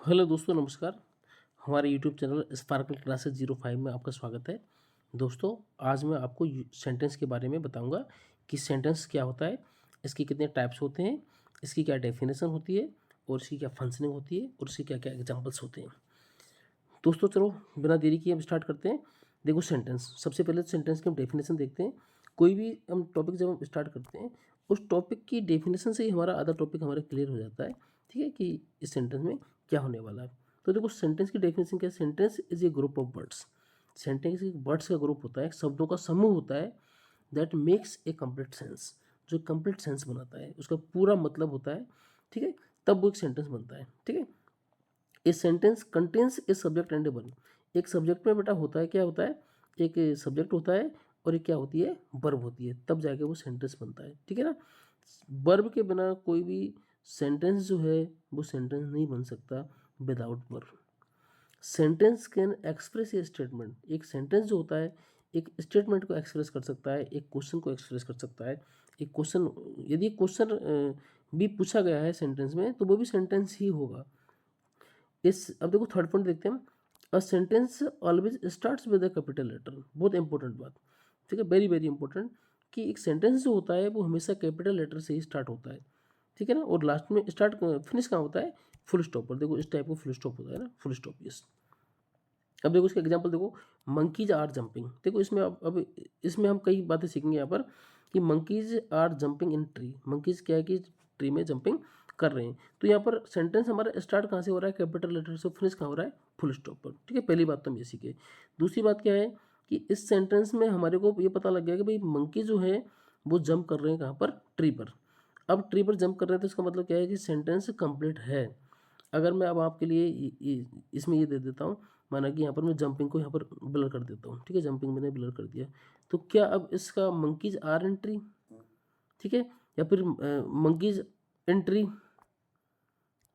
Hello दोस्तों, नमस्कार। हमारे यूट्यूब चैनल स्पार्कल क्लासेस 05 में आपका स्वागत है। दोस्तों, आज मैं आपको सेंटेंस के बारे में बताऊंगा कि सेंटेंस क्या होता है, इसके कितने टाइप्स होते हैं, इसकी क्या डेफिनेशन होती है और इसकी क्या फंक्शनिंग होती है और इसके क्या क्या एग्जांपल्स होते हैं। दोस्तों चलो, बिना देरी किए हम स्टार्ट करते हैं। देखो, सेंटेंस, सबसे पहले सेंटेंस की हम डेफिनेशन देखते हैं। कोई भी हम टॉपिक जब हम स्टार्ट करते हैं, उस टॉपिक की डेफिनेशन से ही हमारा आधा टॉपिक हमारा क्लियर हो जाता है। ठीक है, कि इस सेंटेंस में क्या होने वाला है। तो देखो, सेंटेंस की डेफिनेशन क्या है। Sentence is a group of words. Sentence एक वर्ड्स का ग्रुप होता है, शब्दों का समूह होता है, that makes a complete sense. जो कंप्लीट सेंस बनाता है, उसका पूरा मतलब होता है। ठीक है, तब वो एक सेंटेंस बनता है। ठीक है, a sentence contains a subject and a verb. एक सब्जेक्ट में बेटा होता है, क्या होता है, एक सब्जेक्ट होता है और एक क्या होती है, वर्ब होती है, तब जाके वो सेंटेंस बनता है। ठीक है ना। वर्ब के बिना कोई भी सेंटेंस जो है वो सेंटेंस नहीं बन सकता without verb. Sentence can express A statement. एक सेंटेंस जो होता है एक स्टेटमेंट को एक्सप्रेस कर सकता है, एक क्वेश्चन को एक्सप्रेस कर सकता है। एक क्वेश्चन, यदि क्वेश्चन भी पूछा गया है सेंटेंस में, तो वो भी सेंटेंस ही होगा। इस अब देखो, थर्ड पॉइंट देखते हैं हम। A sentence always starts with a capital letter. बहुत इंपॉर्टेंट बात। ठीक है, वेरी वेरी इंपॉर्टेंट, कि एक सेंटेंस जो होता है वो हमेशा कैपिटल लेटर से ही स्टार्ट होता है। ठीक है ना। और लास्ट में स्टार्ट फिनिश कहाँ होता है, फुल स्टॉप पर। देखो, इस टाइप का फुल स्टॉप होता है ना, फुल स्टॉप। यस। अब देखो इसका एग्जांपल देखो, मंकीज आर जंपिंग। देखो इसमें अब इसमें हम कई बातें सीखेंगे यहाँ पर, कि monkeys are jumping in tree. Monkeys क्या है कि ट्री में जंपिंग कर रहे हैं। तो यहाँ पर सेंटेंस हमारा स्टार्ट कहाँ से हो रहा है, कैपिटल लेटर से, फिनिश कहाँ हो रहा है, फुल स्टॉप पर। ठीक है, पहली बात तो हम ये सीखे। दूसरी बात क्या है कि इस सेंटेंस में हमारे को ये पता लग गया कि भाई मंकी जो है वो जंप कर रहे हैं कहाँ पर, ट्री पर। अब ट्री पर जंप कर रहे हैं तो इसका मतलब क्या है कि सेंटेंस कंप्लीट है। अगर मैं अब आपके लिए इसमें ये दे देता हूँ, माना कि यहाँ पर मैं जंपिंग को यहाँ पर ब्लर कर देता हूँ। ठीक है, जंपिंग मैंने ब्लर कर दिया, तो क्या अब इसका मंकीज आर एंट्री, ठीक है, या फिर मंकीज एंट्री,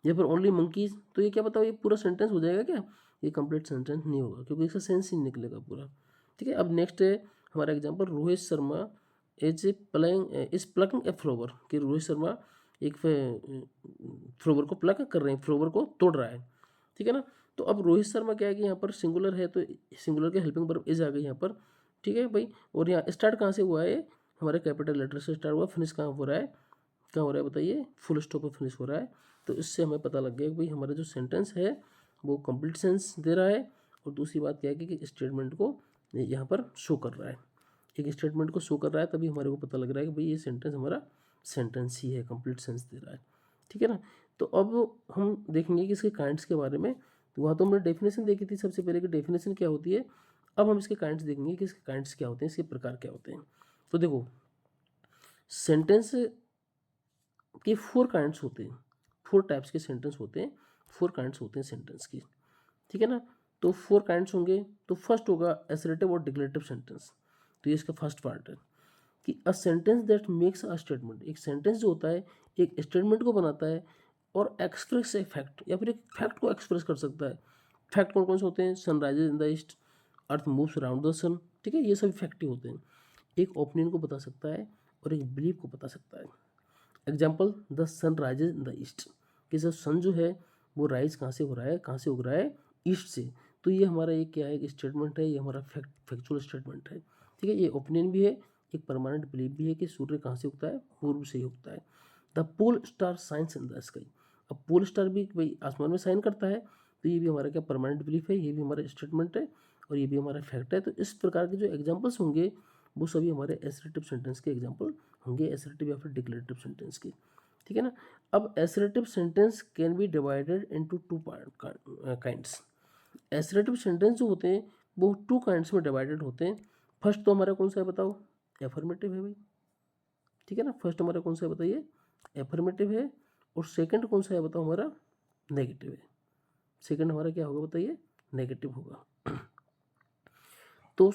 या फिर ओनली मंकीज, तो ये क्या बताओ, ये पूरा सेंटेंस हो जाएगा क्या, ये कंप्लीट सेंटेंस नहीं होगा, क्योंकि इसका सेंस ही निकलेगा पूरा। ठीक है, अब नेक्स्ट है हमारा example, Rohit Sharma is plucking a flower. कि रोहित शर्मा एक फ्लावर को प्लक कर रहे हैं, फ्लावर को तोड़ रहा है। ठीक है ना। तो अब रोहित शर्मा क्या है कि यहाँ पर सिंगुलर है, तो सिंगुलर के हेल्पिंग वर्ब इज आ गई यहाँ पर। ठीक है भाई, और यहाँ स्टार्ट कहाँ से हुआ है, हमारे कैपिटल लेटर से स्टार्ट हुआ, फिनिश कहाँ हो रहा है, क्या हो रहा है बताइए, फुल स्टॉप पे फिनिश हो रहा है। तो इससे हमें पता लग गया कि भाई हमारा जो सेंटेंस है वो कंप्लीट सेंस दे रहा है। और दूसरी बात क्या है कि स्टेटमेंट को यहाँ पर शो कर रहा है, एक स्टेटमेंट को शो कर रहा है, तभी हमारे को पता लग रहा है कि भाई ये सेंटेंस हमारा सेंटेंस ही है, कंप्लीट सेंस दे रहा है। ठीक है ना। तो अब हम देखेंगे कि इसके काइंड्स के बारे में। तो वहाँ तो हमने डेफिनेशन देखी थी सबसे पहले कि डेफिनेशन क्या होती है। अब हम इसके काइंड्स देखेंगे कि इसके काइंड्स क्या होते हैं, इसके प्रकार क्या होते हैं। तो देखो, सेंटेंस के फोर काइंड्स होते हैं, फोर टाइप्स के सेंटेंस होते हैं, फोर काइंड्स होते हैं सेंटेंस की। ठीक है ना। तो फोर काइंड्स होंगे। तो फर्स्ट होगा एसरेटिव और डिक्लेरेटिव सेंटेंस। तो ये इसका फर्स्ट पार्ट है कि a sentence that makes a statement. एक सेंटेंस जो होता है एक स्टेटमेंट को बनाता है और एक्सप्रेस ए फैक्ट, या फिर एक फैक्ट को एक्सप्रेस कर सकता है। फैक्ट कौन कौन से होते हैं, sunrises in the east, earth moves around the sun. ठीक है, ये सभी फैक्ट ही होते हैं। एक ओपिनियन को बता सकता है और एक बिलीव को बता सकता है। Example, the sun rises in the east. कि जो सन जो है वो राइज कहाँ से हो रहा है, कहाँ से उग रहा है, ईस्ट से। तो ये हमारा एक क्या है, एक स्टेटमेंट है, ये हमारा फैक्चुअल स्टेटमेंट है। ठीक है, ये ओपिनियन भी है, एक परमानेंट बिलीव भी है कि सूर्य कहाँ से उगता है, पूर्व से ही उगता है। The pole star shines in the sky. अब पोल स्टार भी भाई आसमान में साइन करता है, तो ये भी हमारा क्या परमानेंट बिलीफ है, ये भी हमारा स्टेटमेंट है और ये भी हमारा फैक्ट है। तो इस प्रकार के जो एग्जाम्पल्स होंगे वो सभी हमारे एसरेटिव सेंटेंस के एग्जाम्पल होंगे, एसरेटिव या फिर डिक्लेरेटिव सेंटेंस के। ठीक है ना। अब assertive sentence can be divided into two kinds. Assertive sentence जो होते हैं वो टू काइंड्स में डिवाइडेड होते हैं। फर्स्ट तो हमारा कौन सा है बताओ, एफर्मेटिव है भाई। ठीक है ना, फर्स्ट हमारा कौन सा है बताइए, एफर्मेटिव है। और सेकंड कौन सा है बताओ, हमारा नेगेटिव है। सेकंड हमारा क्या होगा बताइए, नेगेटिव होगा। तो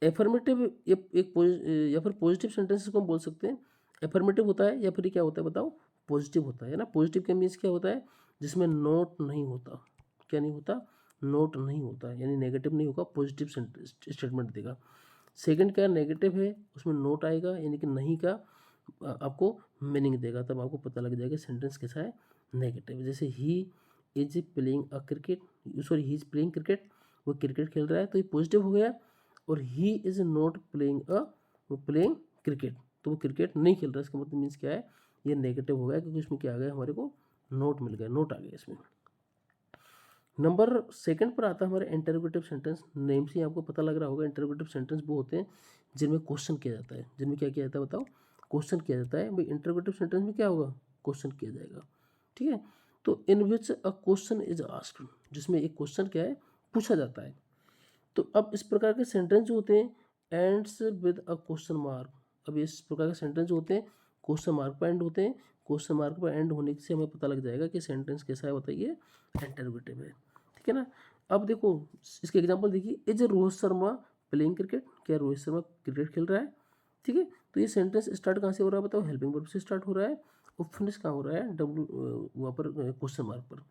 एफर्मेटिव या फिर पॉजिटिव सेंटेंसेस को हम बोल सकते हैं। एफर्मेटिव होता है या फिर क्या होता है बताओ, पॉजिटिव होता है ना। पॉजिटिव के मीन्स क्या होता है, जिसमें नोट नहीं होता, क्या नहीं होता, नोट नहीं होता, यानी नेगेटिव नहीं होगा, पॉजिटिव स्टेटमेंट देगा। सेकंड क्या, नेगेटिव है, उसमें नोट आएगा, यानी कि नहीं का आपको मीनिंग देगा, तब आपको पता लग जाएगा सेंटेंस कैसा है, नेगेटिव। जैसे he is playing a cricket, sorry he is playing cricket, वो क्रिकेट खेल रहा है, तो ये पॉजिटिव हो गया। और he is not playing cricket, तो वो क्रिकेट नहीं खेल रहा है, इसका मतलब मीन्स क्या है, ये नेगेटिव हो गया, क्योंकि इसमें क्या आ गया, हमारे को नोट मिल गया, नोट आ गया इसमें। नंबर सेकंड पर आता है हमारे इंटरोगेटिव सेंटेंस। नेम से ही आपको पता लग रहा होगा, इंटरोगेटिव सेंटेंस वो होते हैं जिनमें क्वेश्चन किया जाता है। जिनमें क्या किया जाता है बताओ, क्वेश्चन किया जाता है। भाई इंटरोगेटिव सेंटेंस में क्या होगा, क्वेश्चन किया जाएगा, ठीक है। तो इन विच अ क्वेश्चन इज आस्क्ड, जिसमें एक क्वेश्चन क्या है, पूछा जाता है। तो अब इस प्रकार के सेंटेंस जो होते हैं ends with a question mark. अब इस प्रकार के सेंटेंस जो होते हैं क्वेश्चन मार्क पर एंड होते हैं। क्वेश्चन मार्क पर एंड होने से हमें पता लग जाएगा कि सेंटेंस कैसा है, बताइए, इंटरोगेटिव है, ठीक है ना। अब देखो इसके एग्जांपल देखिए, is Rohit Sharma playing cricket, क्या रोहित शर्मा क्रिकेट खेल रहा है, ठीक है। तो ये सेंटेंस स्टार्ट कहाँ से हो रहा है बताओ, हेल्पिंग वर्ब से स्टार्ट हो रहा है, और फिनिश कहाँ हो रहा है, डब्ल्यू वहाँ पर क्वेश्चन मार्क पर।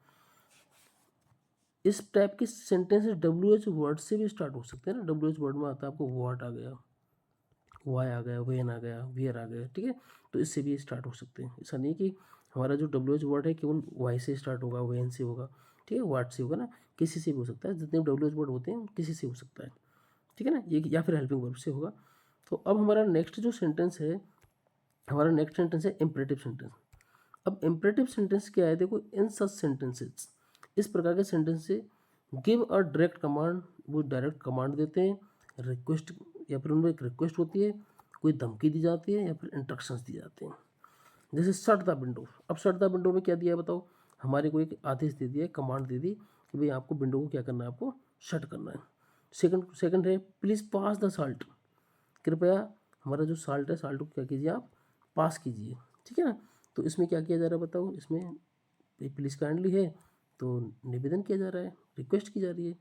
इस टाइप के सेंटेंस WH वर्ड से भी स्टार्ट हो सकते हैं ना। WH वर्ड में आता है आपको व्हाट आ गया, वाई आ गया, वेन आ गया, वेयर आ गया, ठीक है। तो इससे भी स्टार्ट हो सकते हैं। ऐसा नहीं कि हमारा जो WH वर्ड है केवल वाई से स्टार्ट होगा, वेन से होगा, ठीक है, वाट से होगा ना, किसी से भी हो सकता है। जितने WH वर्ड होते हैं किसी से हो सकता है, ठीक है ना, ये या फिर हेल्पिंग वर्ब से होगा। तो अब हमारा नेक्स्ट जो सेंटेंस है, हमारा नेक्स्ट सेंटेंस है इम्परेटिव सेंटेंस। अब इम्परेटिव सेंटेंस क्या है, देखो, इन सच सेंटेंसेस, इस प्रकार के सेंटेंस से गिव अ डायरेक्ट कमांड, वो डायरेक्ट कमांड देते हैं, रिक्वेस्ट, या फिर उनमें एक रिक्वेस्ट होती है, कोई धमकी दी जाती है, या फिर इंस्ट्रक्शंस दिए जाते हैं। जैसे शट द विंडो। अब शट द विंडो में क्या दिया है बताओ, हमारे को एक आदेश दे दिया, कमांड दे दी कि भाई आपको विंडो को क्या करना है, आपको शट करना है। सेकंड है प्लीज़ पास द साल्ट, कृपया हमारा जो साल्ट है, साल्ट को क्या कीजिए, आप पास कीजिए, ठीक है ना। तो इसमें क्या किया जा रहा है बताओ, इसमें प्लीज़ काइंडली है, तो निवेदन किया जा रहा है, रिक्वेस्ट की जा रही है।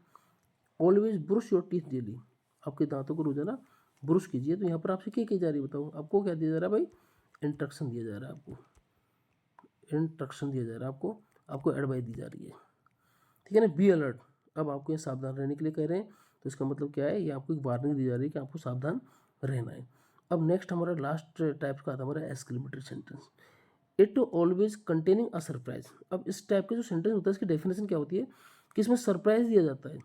Always brush your teeth daily, आपके दांतों को रोजाना ब्रश कीजिए। तो यहाँ पर आपसे क्या की जा रही है बताओ, आपको क्या दिया जा रहा है भाई, इंस्ट्रक्शन दिया जा रहा है, आपको इंस्ट्रक्शन दिया जा रहा है, आपको आपको एडवाइस दी जा रही है, ठीक है ना। बी अलर्ट, अब आपको ये सावधान रहने के लिए कह रहे हैं, तो इसका मतलब क्या है, ये आपको एक वार्निंग दी जा रही है कि आपको सावधान रहना है। अब नेक्स्ट हमारा लास्ट टाइप का आता है हमारा exclamatory sentence. It always containing a surprise. अब इस टाइप के जो सेंटेंस होता है इसकी डेफिनेशन क्या होती है, कि इसमें सरप्राइज दिया जाता है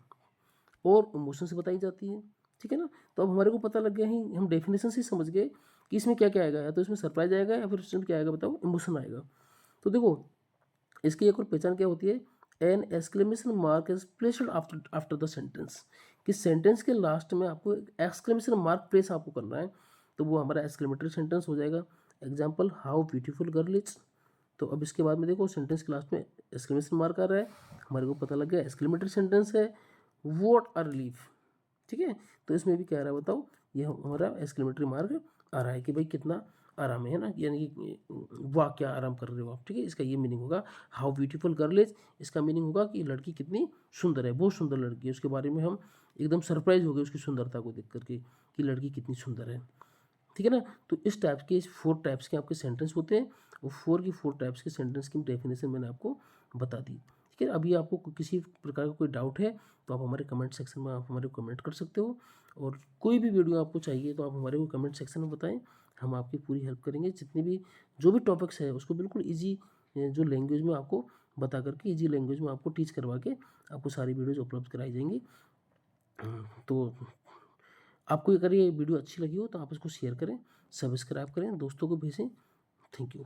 और इमोशन से बताई जाती है, ठीक है ना। तो अब हमारे को पता लग गया ही, हम डेफिनेशन से समझ गए कि इसमें क्या क्या आएगा, या तो इसमें सरप्राइज आएगा, या फिर इसमें क्या आएगा बताओ, इमोशन आएगा। तो देखो इसकी एक और पहचान क्या होती है, an exclamation mark is placed after after the sentence, कि सेंटेंस के लास्ट में आपको एक एक्सक्लेमेशन मार्क प्लेस आपको करना है, तो वो हमारा एक्सक्लेमेटरी सेंटेंस हो जाएगा। Example, how beautiful girl is. तो अब इसके बाद में देखो सेंटेंस के लास्ट में एक्सक्लेमेशन मार्क आ रहा है, हमारे को पता लग गया एक्सक्लेमेटरी सेंटेंस है। व्हाट आर रिलीफ, ठीक है। तो इसमें भी क्या आ रहा है बताओ, ये हमारा एक्सक्लेमेटरी मार्क आ रहा है कि भाई कितना आराम है ना, यानी कि वाह क्या आराम कर रहे हो आप, ठीक है। इसका ये मीनिंग होगा। हाउ ब्यूटीफुल गर्ल इज, इसका मीनिंग होगा कि लड़की कितनी सुंदर है, बहुत सुंदर लड़की है, उसके बारे में हम एकदम सरप्राइज हो गए उसकी सुंदरता को देख करके, कि लड़की कितनी सुंदर है, ठीक है ना। तो इस टाइप के 4 टाइप्स के आपके सेंटेंस होते हैं, और 4 टाइप्स के सेंटेंस की डेफिनेशन मैंने आपको बता दी, ठीक है। अभी आपको किसी प्रकार का कोई डाउट है तो आप हमारे कमेंट सेक्शन में आप हमारे को कमेंट कर सकते हो, और कोई भी वीडियो आपको चाहिए तो आप हमारे को कमेंट सेक्शन में बताएं, हम आपकी पूरी हेल्प करेंगे। जितनी भी जो भी टॉपिक्स है उसको बिल्कुल ईजी जो लैंग्वेज में आपको बता करके, ईजी लैंग्वेज में आपको टीच करवा के आपको सारी वीडियोज़ उपलब्ध कराई जाएंगी। तो आपको अगर ये वीडियो अच्छी लगी हो तो आप इसको शेयर करें, सब्सक्राइब करें, दोस्तों को भेजें। Thank you.